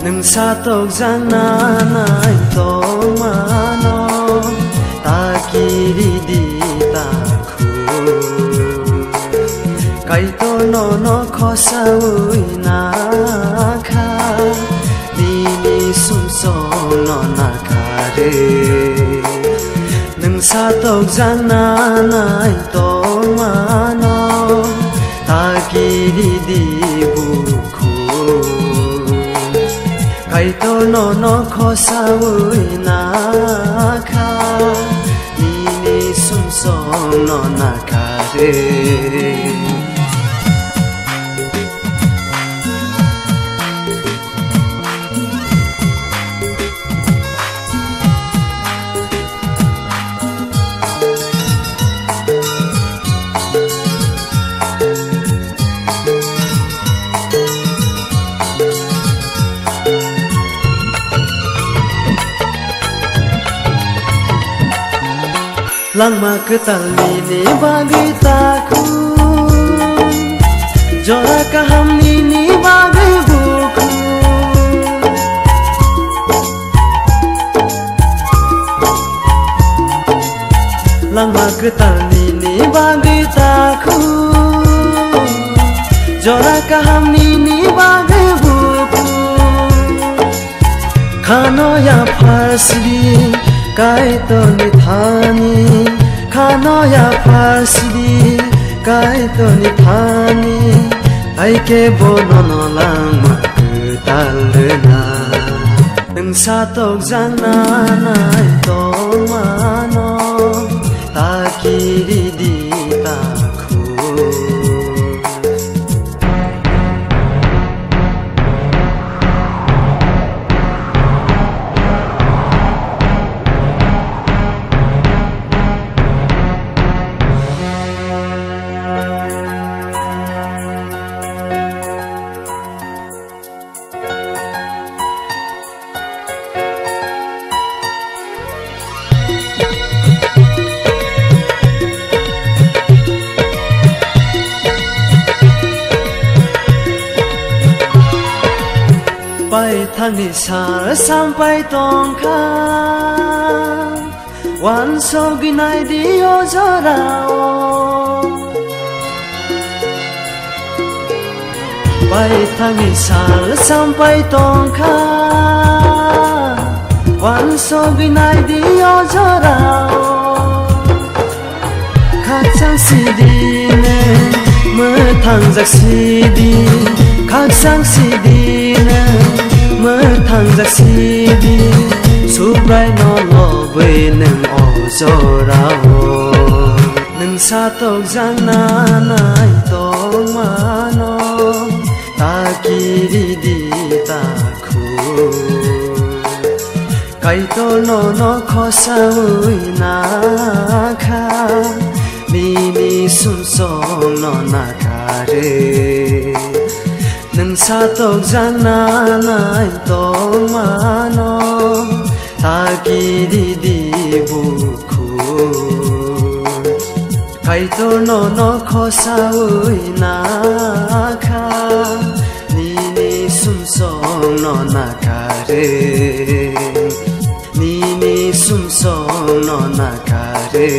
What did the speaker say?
nâng sa tộc giang na nai to ma no ta ki di ta khu kai to no kho sa ui na kha ni sum so no na kha re nâng sa tộc giang na nai to ma no ta ki di bu khu kai to no kho sa ui na kha ni sum so no na kha re Langma ketali ni bagi taku Jora kaham ni bagi buku Langma ketali ni bagi taku Jora kaham ni bagi buku Khano ya fasli kai to ni thani khano ya fasdi kai to ni thani ai ke bono no lang ma ku tal na nang sa tok giang na nai to ma no ta ki di ta khu Pai thang ni sa sampai tong kha wan so ginai dio jorao Pai thang ni sa sampai tong kha wan so ginai dio jorao khát sang si di ne mơ thang giặc si đi khát sang si đi ne mơ thang giặc si đi su rai no lo về nâng o zo ra ho nâng sa tộc giang na nai to ma no ta ki di ta khu kai to no kho sa ui na kha ni sum so no na kha re nâng sa tộc giang na nai to ma no ta ki di bu khu kai to no kho sa ui na kha ni sum so no na kha re ni sum so no na kha re